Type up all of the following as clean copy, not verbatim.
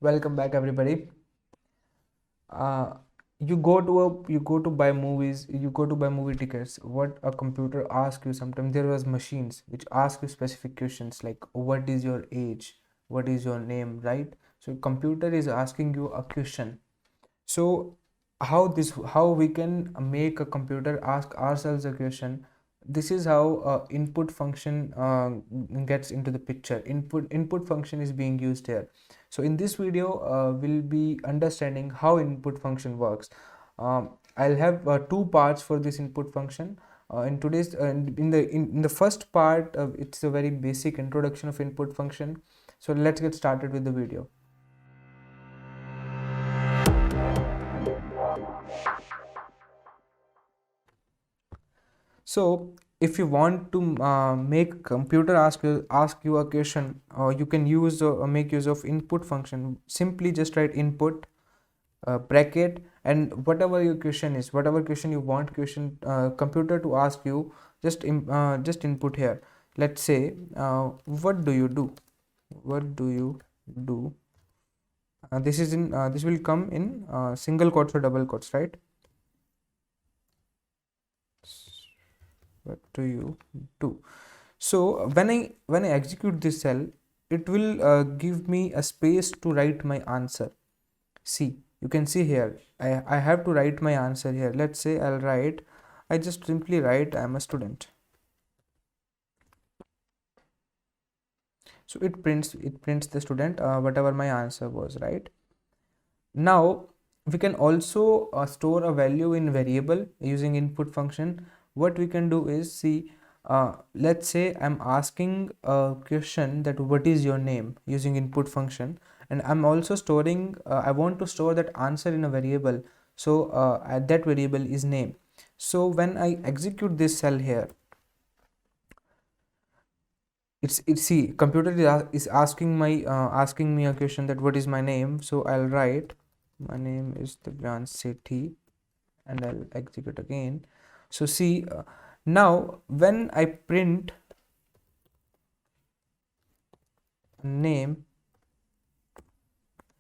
Welcome back, everybody. Uh, you go to buy movies, you go to buy movie tickets. What a computer asks you sometimes. There was machines which ask you specific questions like what is your age, what is your name, right? So computer is asking you a question. So how we can make a computer ask ourselves a question. This is how input function gets into the picture. Input function is being used here. So in this video we'll be understanding how input function works. I'll have two parts for this input function. In today's in the first part, it's a very basic introduction of input function. So let's get started with the video. So if you want to make computer ask you a question, you can use make use of input function. Simply just write input bracket, and whatever your question is, whatever question you want computer to ask you, just input here. Let's say what do you do? What do you do? This will come in single quotes or double quotes, right? What do you do? So when I execute this cell, it will give me a space to write my answer. See, you can see here I have to write my answer here. Let's say I just simply write I'm a student. So it prints the student, whatever my answer was, right? Now we can also store a value in variable using input function. What we can do is, see, let's say I'm asking a question that what is your name using input function, and I'm also storing I want to store that answer in a variable. So at that variable is name. So when I execute this cell here, it's see, computer is asking me a question that what is my name. So I'll write my name is Divyan Sethi, and I'll execute again. So see, now when I print name,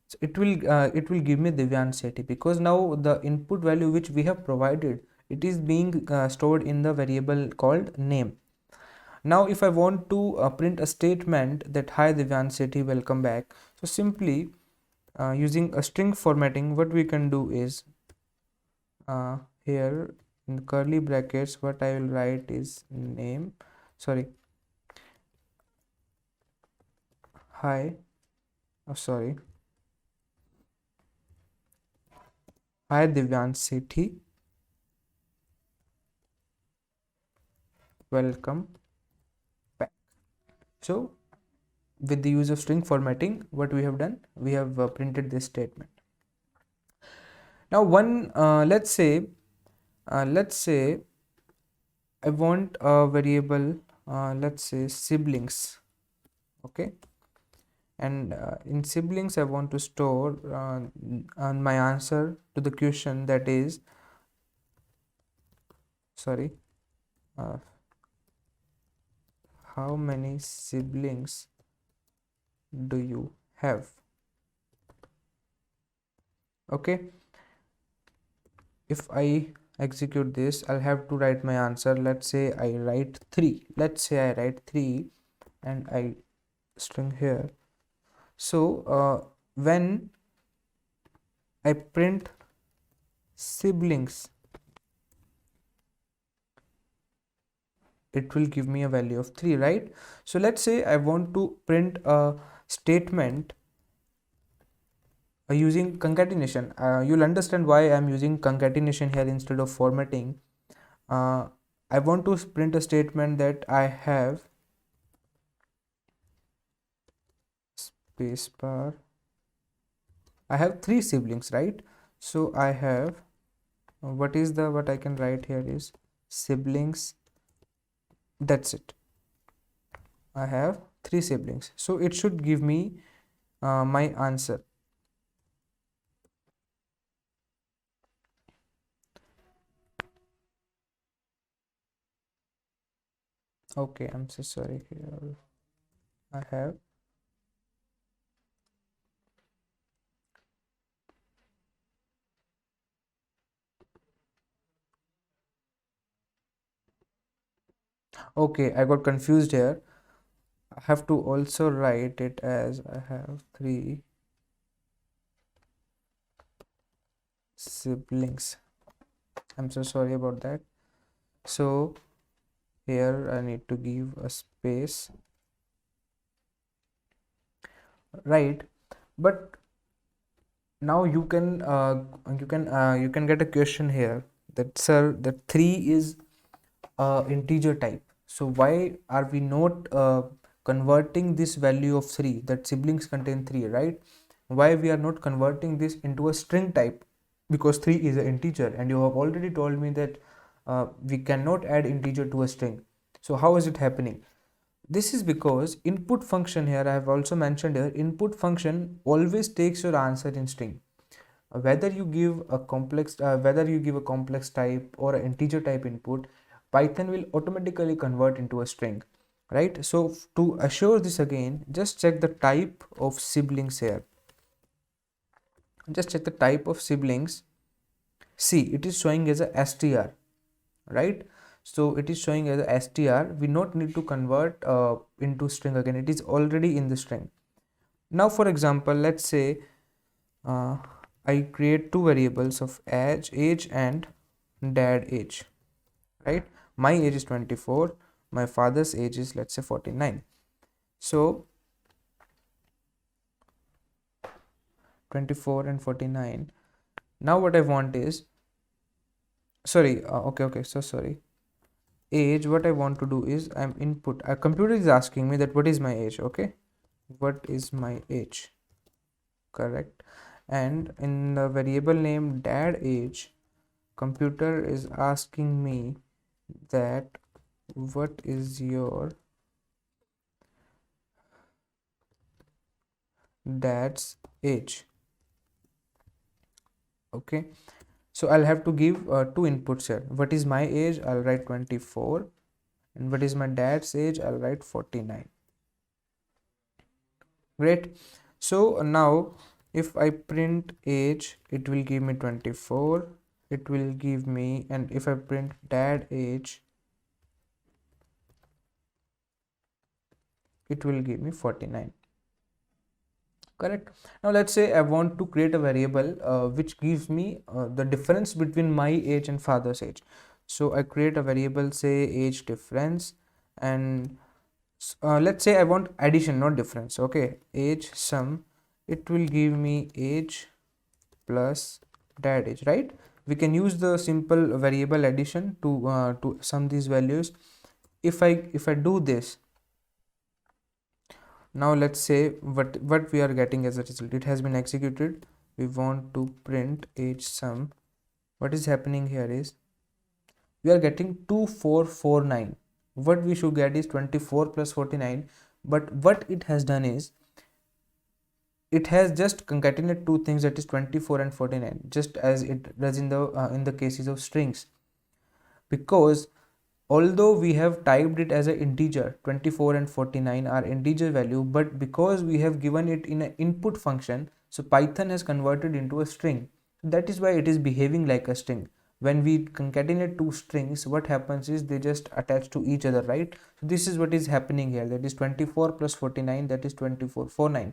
so it will give me Divyan Sethi, because now the input value which we have provided, it is being stored in the variable called name. Now if I want to print a statement that hi Divyan Sethi, welcome back, so simply using a string formatting, what we can do is here in curly brackets, what I will write is name, sorry, hi, oh sorry, hi Divyan Sethi, welcome back. So with the use of string formatting, what we have done, we have printed this statement. Now let's say I want a variable, let's say siblings, okay, and in siblings I want to store my answer to the question, that is, sorry, uh, how many siblings do you have? Okay, if I execute this, I'll have to write my answer. Let's say I write 3, and I string here. So when I print siblings, it will give me a value of 3, right? So let's say I want to print a statement using concatenation. You'll understand why I'm using concatenation here instead of formatting. uh, I want to print a statement that I have spacebar, I have 3 siblings, right? So I have what I can write here is siblings, that's it. I have 3 siblings, so it should give me my answer. Okay, I'm so sorry, here I have Okay, I got confused here. I have to also write it as I have 3 siblings. I'm so sorry about that. So here I need to give a space, right? But now you can get a question here that, sir, that 3 is integer type, so why are we not converting this value of 3, that siblings contain 3, right? Why we are not converting this into a string type? Because 3 is an integer, and you have already told me that we cannot add integer to a string. So how is it happening? This is because input function, here I have also mentioned here, input function always takes your answer in string. Whether you give a complex type or an integer type input, Python will automatically convert into a string, right? So to assure this again, just check the type of siblings here. Just check the type of siblings. See, it is showing as a str, right? So it is showing as a str. We not need to convert into string again, it is already in the string. Now for example, let's say uh, I create two variables of age and dad age, right? My age is 24, my father's age is, let's say, 49. So 24 and 49. Now what I want is, sorry, okay, so sorry, age, what I want to do is, I'm input, a computer is asking me that what is my age, okay, what is my age, correct? And in the variable name dad age, computer is asking me that what is your dad's age, okay? So I'll have to give two inputs here. What is my age? I'll write 24, and what is my dad's age? I'll write 49. Great. So now if I print age, it will give me 24, it will give me, and if I print dad age, it will give me 49, correct? Now let's say I want to create a variable which gives me the difference between my age and father's age. So I create a variable, say age difference, and let's say I want addition, not difference, okay? Age sum, it will give me age plus dad age, right? We can use the simple variable addition to sum these values. If I do this, now let's say what we are getting as a result. It has been executed. We want to print age sum. What is happening here is we are getting 2449. What we should get is 24 plus 49, but what it has done is it has just concatenated two things, that is 24 and 49, just as it does in the cases of strings. Because although we have typed it as an integer, 24 and 49 are integer value, but because we have given it in an input function, so Python has converted into a string. That is why it is behaving like a string. When we concatenate two strings, what happens is they just attach to each other, right? So this is what is happening here, that is 24 plus 49, that is 2449.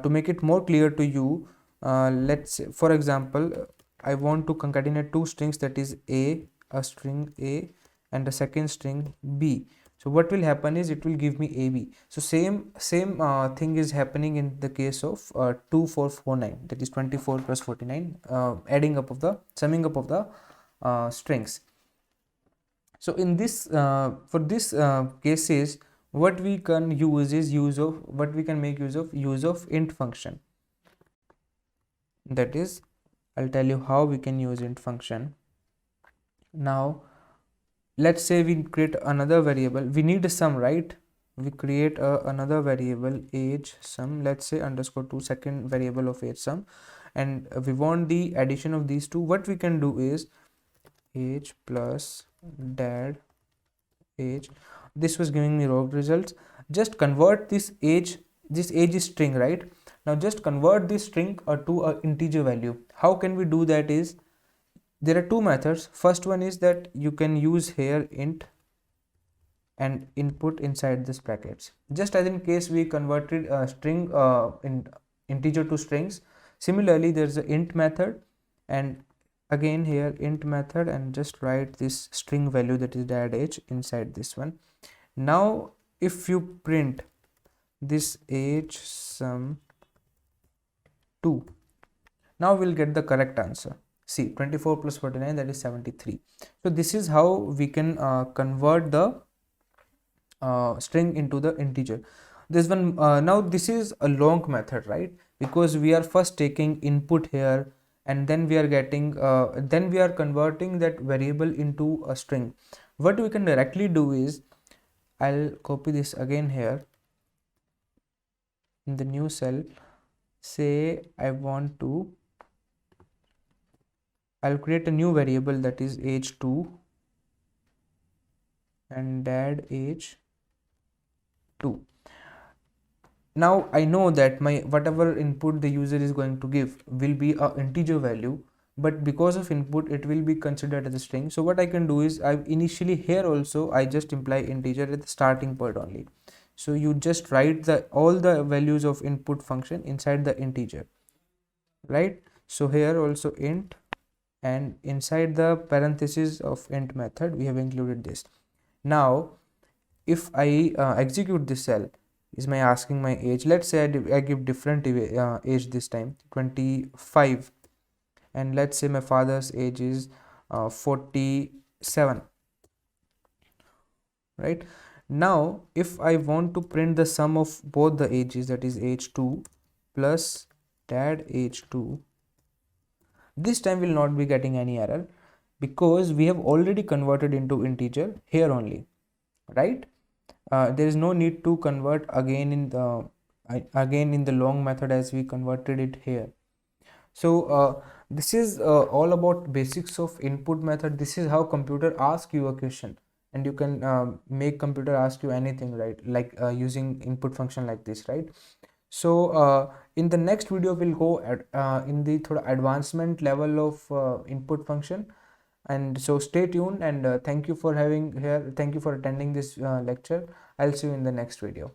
To make it more clear to you, let's say, for example, I want to concatenate two strings, that is a string A and the second string B. So what will happen is it will give me AB. So same thing is happening in the case of 2449, that is 24 plus 49, summing up of the strings. So in this for this cases, what we can use is use of int function. That is, I'll tell you how we can use int function. Now let's say we create another variable, we need a sum, right? We create another variable age sum, let's say underscore 2, second variable of age sum, and we want the addition of these two. What we can do is age plus dad age. This was giving me wrong results. Just convert this age is string, right? Now just convert this string to an integer value. How can we do that is, there are two methods. First one is that you can use here int and input inside this brackets, just as in case we converted a string in integer to strings. Similarly, there's a int method, and again here int method, and just write this string value, that is dad age, inside this one. Now if you print this age sum 2, now we'll get the correct answer. See, 24 plus 49, that is 73. So this is how we can convert the string into the integer. This one, now this is a long method, right? Because we are first taking input here, and then we are getting then we are converting that variable into a string. What we can directly do is, I'll copy this again here in the new cell. Say I want to, I'll create a new variable, that is age 2 and dad age 2. Now I know that my whatever input the user is going to give will be a integer value, but because of input it will be considered as a string. So what I can do is, I initially here also I just imply integer at the starting point only. So you just write the all the values of input function inside the integer, right? So here also int, and inside the parenthesis of int method we have included this. Now if I execute this cell, is my asking my age. Let's say I give different age this time, 25, and let's say my father's age is 47, right? Now if I want to print the sum of both the ages, that is age 2 plus dad age 2, this time will not be getting any error, because we have already converted into integer here only, right? There is no need to convert again in the long method as we converted it here. So this is all about basics of input method. This is how computer asks you a question, and you can make computer ask you anything, right? Like using input function like this, right? So in the next video we'll go at in the thoda advancement level of input function. And so stay tuned, and thank you for having here, thank you for attending this lecture. I'll see you in the next video.